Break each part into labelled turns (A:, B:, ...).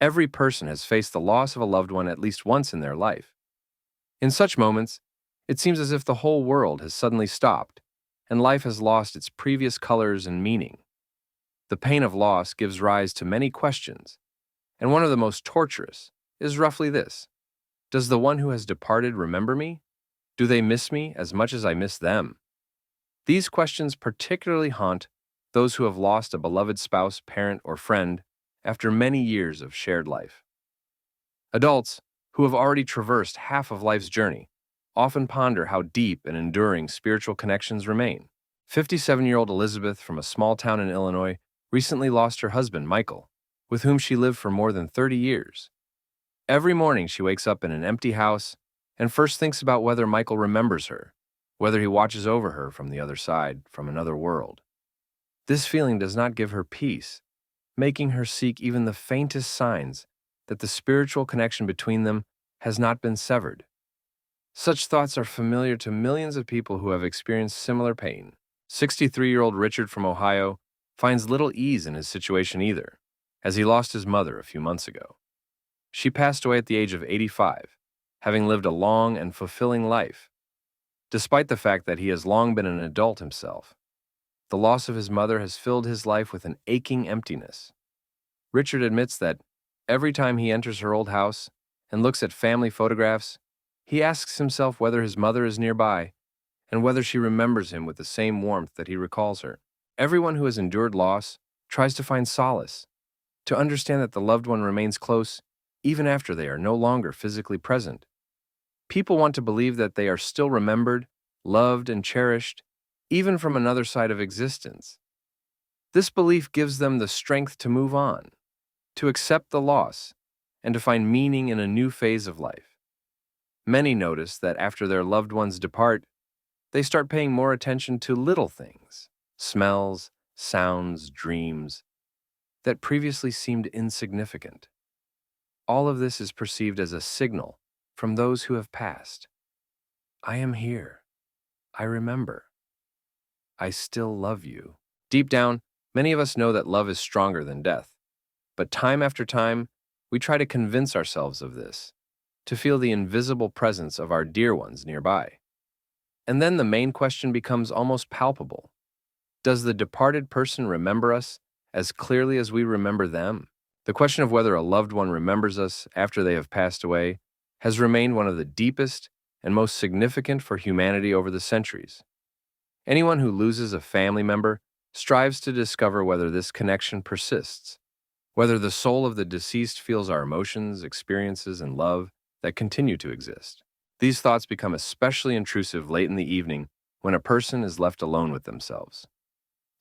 A: Every person has faced the loss of a loved one at least once in their life. In such moments, it seems as if the whole world has suddenly stopped, and life has lost its previous colors and meaning. The pain of loss gives rise to many questions, and one of the most torturous is roughly this: does the one who has departed remember me? Do they miss me as much as I miss them? These questions particularly haunt those who have lost a beloved spouse, parent, or friend after many years of shared life. Adults, who have already traversed half of life's journey, often ponder how deep and enduring spiritual connections remain. 57-year-old Elizabeth from a small town in Illinois recently lost her husband, Michael, with whom she lived for more than 30 years. Every morning she wakes up in an empty house and first thinks about whether Michael remembers her, whether he watches over her from the other side, from another world. This feeling does not give her peace, making her seek even the faintest signs that the spiritual connection between them has not been severed. Such thoughts are familiar to millions of people who have experienced similar pain. 63-year-old Richard from Ohio finds little ease in his situation either, as he lost his mother a few months ago. She passed away at the age of 85, having lived a long and fulfilling life. Despite the fact that he has long been an adult himself, the loss of his mother has filled his life with an aching emptiness. Richard admits that every time he enters her old house and looks at family photographs, he asks himself whether his mother is nearby and whether she remembers him with the same warmth that he recalls her. Everyone who has endured loss tries to find solace, to understand that the loved one remains close even after they are no longer physically present. People want to believe that they are still remembered, loved, and cherished, even from another side of existence. This belief gives them the strength to move on, to accept the loss, and to find meaning in a new phase of life. Many notice that after their loved ones depart, they start paying more attention to little things, smells, sounds, dreams, that previously seemed insignificant. All of this is perceived as a signal from those who have passed. I am here. I remember. I still love you. Deep down, many of us know that love is stronger than death. But time after time, we try to convince ourselves of this, to feel the invisible presence of our dear ones nearby. And then the main question becomes almost palpable. Does the departed person remember us as clearly as we remember them? The question of whether a loved one remembers us after they have passed away has remained one of the deepest and most significant for humanity over the centuries. Anyone who loses a family member strives to discover whether this connection persists, whether the soul of the deceased feels our emotions, experiences, and love that continue to exist. These thoughts become especially intrusive late in the evening when a person is left alone with themselves.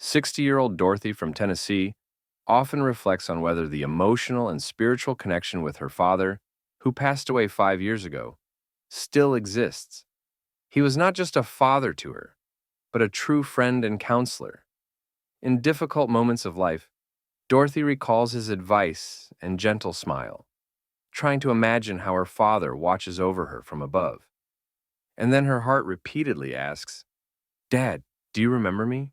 A: 60-year-old Dorothy from Tennessee often reflects on whether the emotional and spiritual connection with her father, who passed away 5 years ago, still exists. He was not just a father to her, but a true friend and counselor. In difficult moments of life, Dorothy recalls his advice and gentle smile, trying to imagine how her father watches over her from above. And then her heart repeatedly asks, "Dad, do you remember me?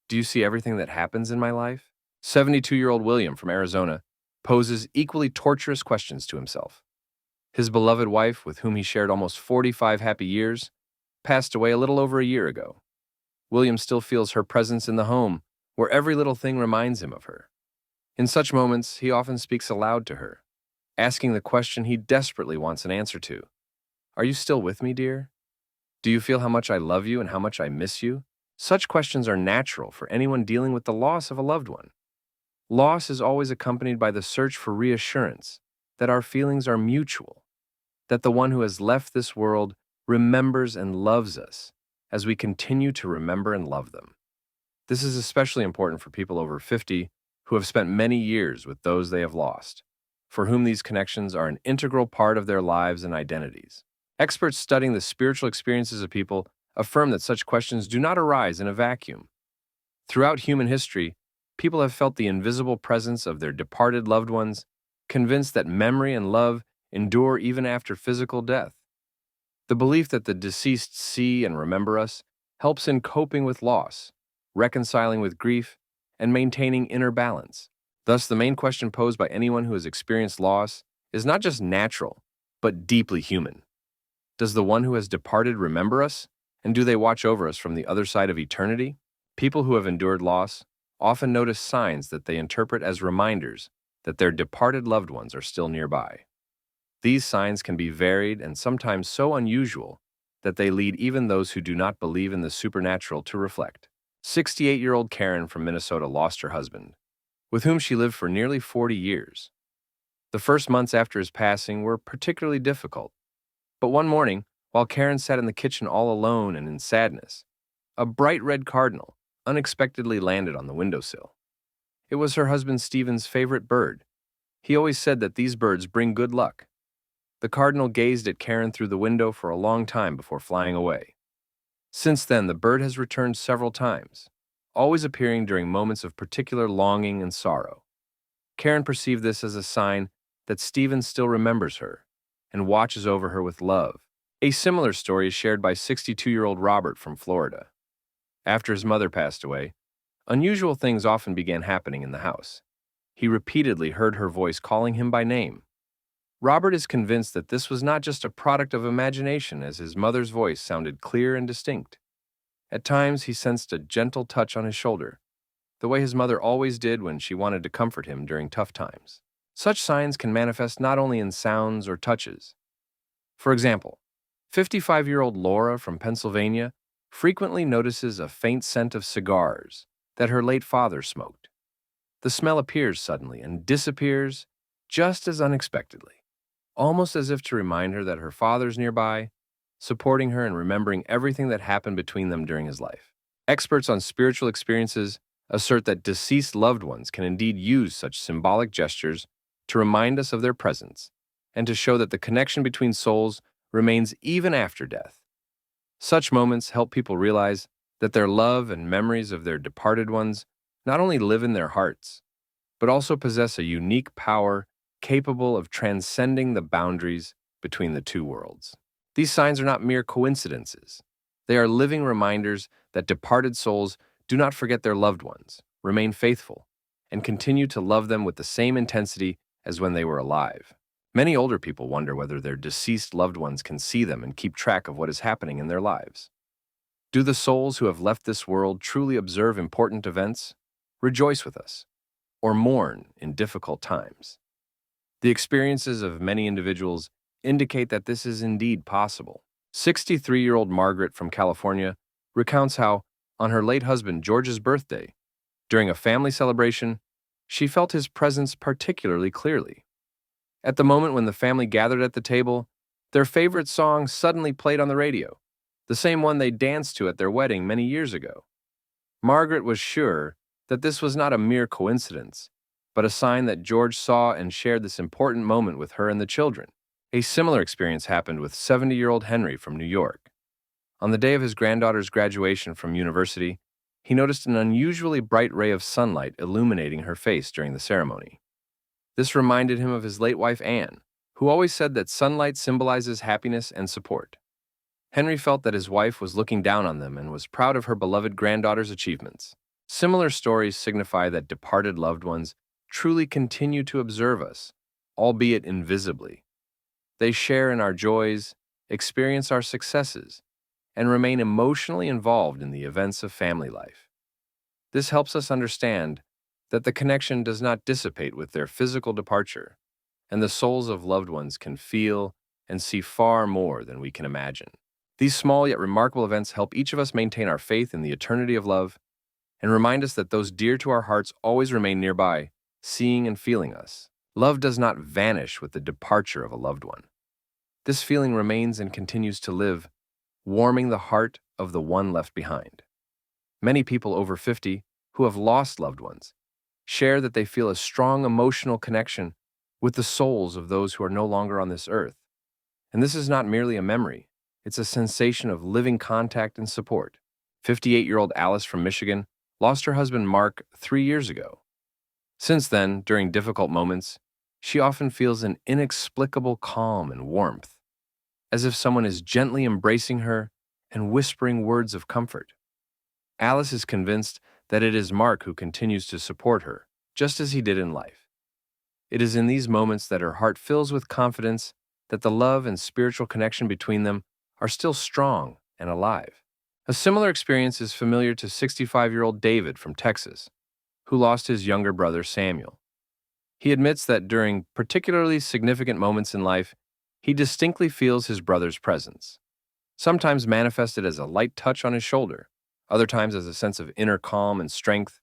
A: Do you see everything that happens in my life?" 72-year-old William from Arizona poses equally torturous questions to himself. His beloved wife, with whom he shared almost 45 happy years, passed away a little over a year ago. William still feels her presence in the home, where every little thing reminds him of her. In such moments, he often speaks aloud to her, asking the question he desperately wants an answer to. Are you still with me, dear? Do you feel how much I love you and how much I miss you? Such questions are natural for anyone dealing with the loss of a loved one. Loss is always accompanied by the search for reassurance that our feelings are mutual, that the one who has left this world remembers and loves us as we continue to remember and love them. This is especially important for people over 50 who have spent many years with those they have lost, for whom these connections are an integral part of their lives and identities. Experts studying the spiritual experiences of people affirm that such questions do not arise in a vacuum. Throughout human history, people have felt the invisible presence of their departed loved ones, convinced that memory and love endure even after physical death. The belief that the deceased see and remember us helps in coping with loss, reconciling with grief, and maintaining inner balance. Thus, the main question posed by anyone who has experienced loss is not just natural, but deeply human. Does the one who has departed remember us? And do they watch over us from the other side of eternity? People who have endured loss often notice signs that they interpret as reminders that their departed loved ones are still nearby. These signs can be varied and sometimes so unusual that they lead even those who do not believe in the supernatural to reflect. 68-year-old Karen from Minnesota lost her husband, with whom she lived for nearly 40 years. The first months after his passing were particularly difficult, but one morning, while Karen sat in the kitchen all alone and in sadness, a bright red cardinal unexpectedly landed on the windowsill. It was her husband Stephen's favorite bird. He always said that these birds bring good luck. The cardinal gazed at Karen through the window for a long time before flying away. Since then, the bird has returned several times, always appearing during moments of particular longing and sorrow. Karen perceived this as a sign that Stephen still remembers her and watches over her with love. A similar story is shared by 62-year-old Robert from Florida. After his mother passed away, unusual things often began happening in the house. He repeatedly heard her voice calling him by name. Robert is convinced that this was not just a product of imagination, as his mother's voice sounded clear and distinct. At times, he sensed a gentle touch on his shoulder, the way his mother always did when she wanted to comfort him during tough times. Such signs can manifest not only in sounds or touches. For example, 55-year-old Laura from Pennsylvania frequently notices a faint scent of cigars that her late father smoked. The smell appears suddenly and disappears just as unexpectedly, almost as if to remind her that her father's nearby, supporting her and remembering everything that happened between them during his life. Experts on spiritual experiences assert that deceased loved ones can indeed use such symbolic gestures to remind us of their presence and to show that the connection between souls remains even after death. Such moments help people realize that their love and memories of their departed ones not only live in their hearts, but also possess a unique power capable of transcending the boundaries between the two worlds. These signs are not mere coincidences. They are living reminders that departed souls do not forget their loved ones, remain faithful, and continue to love them with the same intensity as when they were alive. Many older people wonder whether their deceased loved ones can see them and keep track of what is happening in their lives. Do the souls who have left this world truly observe important events, rejoice with us, or mourn in difficult times? The experiences of many individuals indicate that this is indeed possible. 63-year-old Margaret from California recounts how, on her late husband George's birthday, during a family celebration, she felt his presence particularly clearly. At the moment when the family gathered at the table, their favorite song suddenly played on the radio, the same one they danced to at their wedding many years ago. Margaret was sure that this was not a mere coincidence, but a sign that George saw and shared this important moment with her and the children. A similar experience happened with 70-year-old Henry from New York. On the day of his granddaughter's graduation from university, he noticed an unusually bright ray of sunlight illuminating her face during the ceremony. This reminded him of his late wife Anne, who always said that sunlight symbolizes happiness and support. Henry felt that his wife was looking down on them and was proud of her beloved granddaughter's achievements. Similar stories signify that departed loved ones truly continue to observe us, albeit invisibly. They share in our joys, experience our successes, and remain emotionally involved in the events of family life. This helps us understand that the connection does not dissipate with their physical departure, and the souls of loved ones can feel and see far more than we can imagine. These small yet remarkable events help each of us maintain our faith in the eternity of love and remind us that those dear to our hearts always remain nearby, seeing and feeling us. Love does not vanish with the departure of a loved one. This feeling remains and continues to live, warming the heart of the one left behind. Many people over 50 who have lost loved ones share that they feel a strong emotional connection with the souls of those who are no longer on this earth. And this is not merely a memory, it's a sensation of living contact and support. 58-year-old Alice from Michigan lost her husband Mark 3 years ago. Since then, during difficult moments, she often feels an inexplicable calm and warmth, as if someone is gently embracing her and whispering words of comfort. Alice is convinced that it is Mark who continues to support her, just as he did in life. It is in these moments that her heart fills with confidence that the love and spiritual connection between them are still strong and alive. A similar experience is familiar to 65-year-old David from Texas, who lost his younger brother Samuel. He admits that during particularly significant moments in life, he distinctly feels his brother's presence, sometimes manifested as a light touch on his shoulder, other times as a sense of inner calm and strength,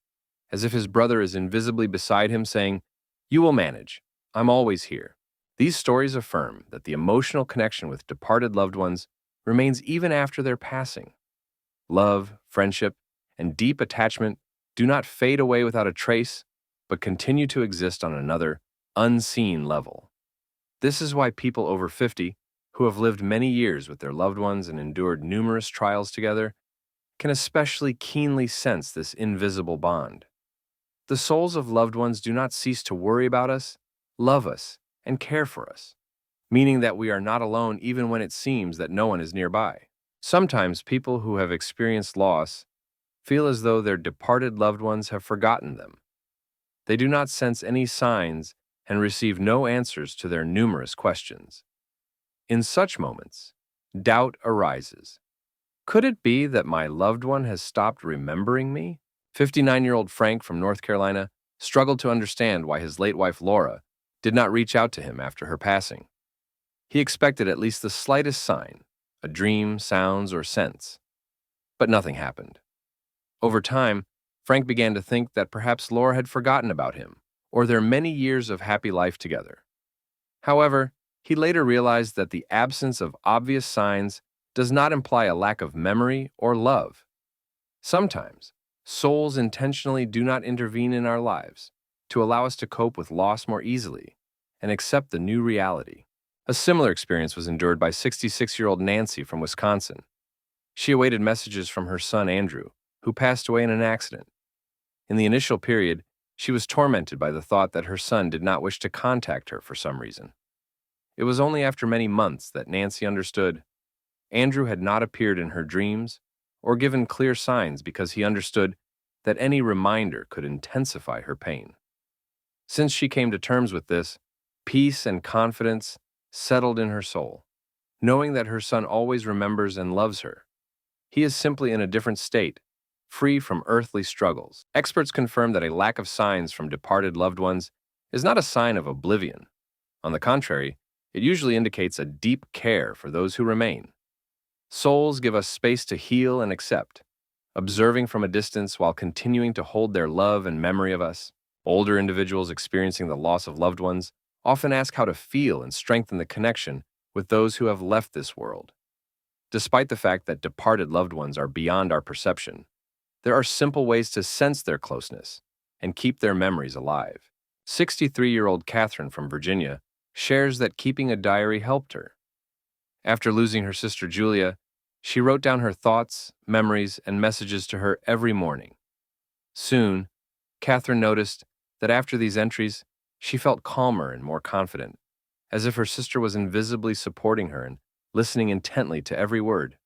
A: as if his brother is invisibly beside him saying, "You will manage. I'm always here." These stories affirm that the emotional connection with departed loved ones remains even after their passing. Love, friendship, and deep attachment do not fade away without a trace, but continue to exist on another, unseen level. This is why people over 50, who have lived many years with their loved ones and endured numerous trials together, can especially keenly sense this invisible bond. The souls of loved ones do not cease to worry about us, love us, and care for us, meaning that we are not alone even when it seems that no one is nearby. Sometimes people who have experienced loss feel as though their departed loved ones have forgotten them. They do not sense any signs and receive no answers to their numerous questions. In such moments, doubt arises. Could it be that my loved one has stopped remembering me? 59-year-old Frank from North Carolina struggled to understand why his late wife Laura did not reach out to him after her passing. He expected at least the slightest sign, a dream, sounds, or sense. But nothing happened. Over time, Frank began to think that perhaps Laura had forgotten about him or their many years of happy life together. However, he later realized that the absence of obvious signs does not imply a lack of memory or love. Sometimes, souls intentionally do not intervene in our lives to allow us to cope with loss more easily and accept the new reality. A similar experience was endured by 66-year-old Nancy from Wisconsin. She awaited messages from her son Andrew, who passed away in an accident. In the initial period, she was tormented by the thought that her son did not wish to contact her for some reason. It was only after many months that Nancy understood Andrew had not appeared in her dreams or given clear signs because he understood that any reminder could intensify her pain. Since she came to terms with this, peace and confidence settled in her soul, knowing that her son always remembers and loves her. He is simply in a different state, free from earthly struggles. Experts confirm that a lack of signs from departed loved ones is not a sign of oblivion. On the contrary, it usually indicates a deep care for those who remain. Souls give us space to heal and accept, observing from a distance while continuing to hold their love and memory of us. Older individuals experiencing the loss of loved ones often ask how to feel and strengthen the connection with those who have left this world. Despite the fact that departed loved ones are beyond our perception, there are simple ways to sense their closeness and keep their memories alive. 63-year-old Catherine from Virginia shares that keeping a diary helped her. After losing her sister Julia, she wrote down her thoughts, memories, and messages to her every morning. Soon, Catherine noticed that after these entries, she felt calmer and more confident, as if her sister was invisibly supporting her and listening intently to every word.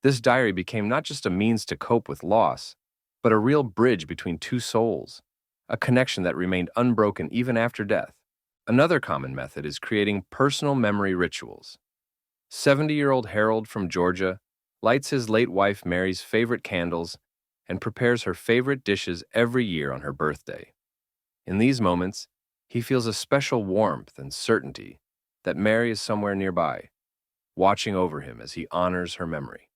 A: This diary became not just a means to cope with loss, but a real bridge between two souls, a connection that remained unbroken even after death. Another common method is creating personal memory rituals. 70-year-old Harold from Georgia lights his late wife Mary's favorite candles and prepares her favorite dishes every year on her birthday. In these moments, he feels a special warmth and certainty that Mary is somewhere nearby, watching over him as he honors her memory.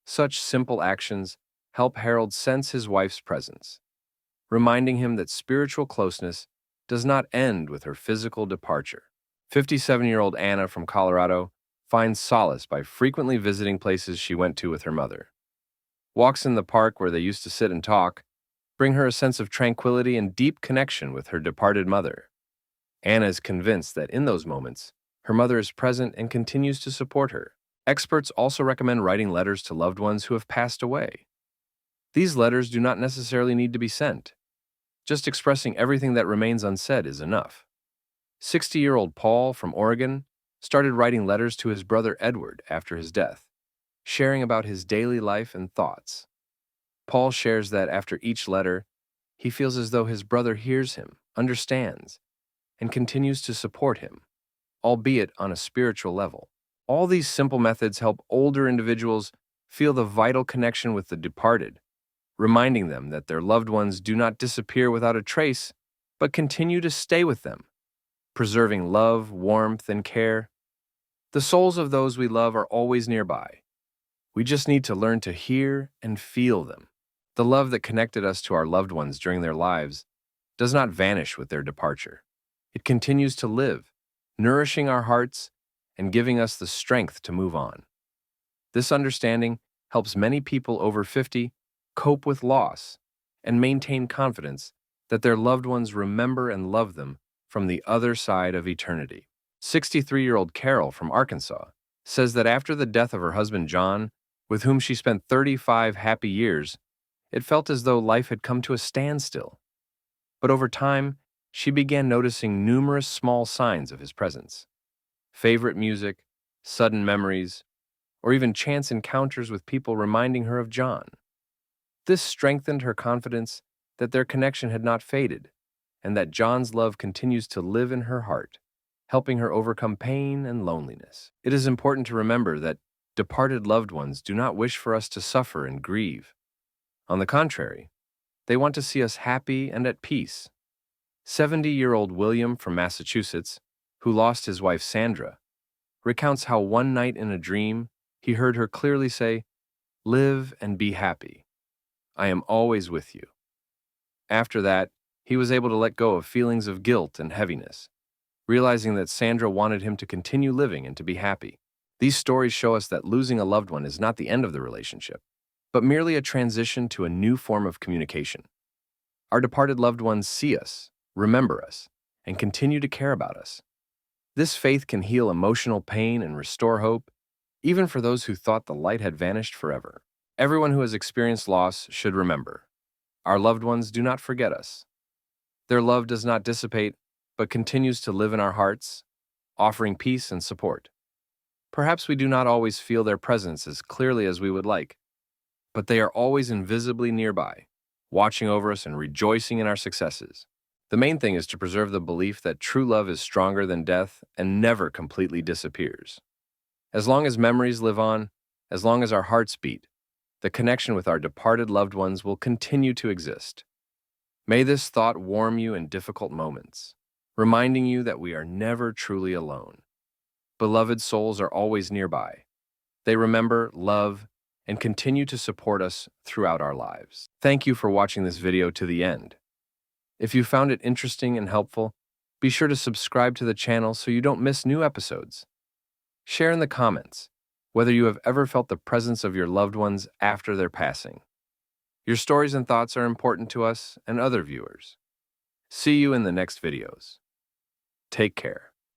A: Such simple actions help Harold sense his wife's presence, reminding him that spiritual closeness does not end with her physical departure. 57-year-old Anna from Colorado finds solace by frequently visiting places she went to with her mother. Walks in the park where they used to sit and talk bring her a sense of tranquility and deep connection with her departed mother. Anna is convinced that in those moments, her mother is present and continues to support her. Experts also recommend writing letters to loved ones who have passed away. These letters do not necessarily need to be sent. Just expressing everything that remains unsaid is enough. 60-year-old Paul from Oregon started writing letters to his brother Edward after his death, sharing about his daily life and thoughts. Paul shares that after each letter, He feels as though his brother hears him, understands, and continues to support him, albeit on a spiritual level. All these simple methods help older individuals feel the vital connection with the departed, reminding them that their loved ones do not disappear without a trace, but continue to stay with them, preserving love, warmth, and care. The souls of those we love are always nearby. We just need to learn to hear and feel them. The love that connected us to our loved ones during their lives does not vanish with their departure. It continues to live, nourishing our hearts and giving us the strength to move on. This understanding helps many people over 50 cope with loss and maintain confidence that their loved ones remember and love them from the other side of eternity. 63-year-old Carol from Arkansas says that after the death of her husband John, with whom she spent 35 happy years, it felt as though life had come to a standstill. But over time, she began noticing numerous small signs of his presence. Favorite music, sudden memories, or even chance encounters with people reminding her of John. This strengthened her confidence that their connection had not faded, and that John's love continues to live in her heart, helping her overcome pain and loneliness. It is important to remember that departed loved ones do not wish for us to suffer and grieve. On the contrary, they want to see us happy and at peace. 70-year-old William from Massachusetts, who lost his wife Sandra, recounts how one night in a dream he heard her clearly say, "Live and be happy. I am always with you." After that, he was able to let go of feelings of guilt and heaviness, realizing that Sandra wanted him to continue living and to be happy. These stories show us that losing a loved one is not the end of the relationship, but merely a transition to a new form of communication. Our departed loved ones see us, remember us, and continue to care about us. This faith can heal emotional pain and restore hope, even for those who thought the light had vanished forever. Everyone who has experienced loss should remember, our loved ones do not forget us. Their love does not dissipate, but continues to live in our hearts, offering peace and support. Perhaps we do not always feel their presence as clearly as we would like, but they are always invisibly nearby, watching over us and rejoicing in our successes. The main thing is to preserve the belief that true love is stronger than death and never completely disappears. As long as memories live on, as long as our hearts beat, the connection with our departed loved ones will continue to exist. May this thought warm you in difficult moments, reminding you that we are never truly alone. Beloved souls are always nearby. They remember, love, and continue to support us throughout our lives. Thank you for watching this video to the end. If you found it interesting and helpful, be sure to subscribe to the channel so you don't miss new episodes. Share in the comments whether you have ever felt the presence of your loved ones after their passing. Your stories and thoughts are important to us and other viewers. See you in the next videos. Take care.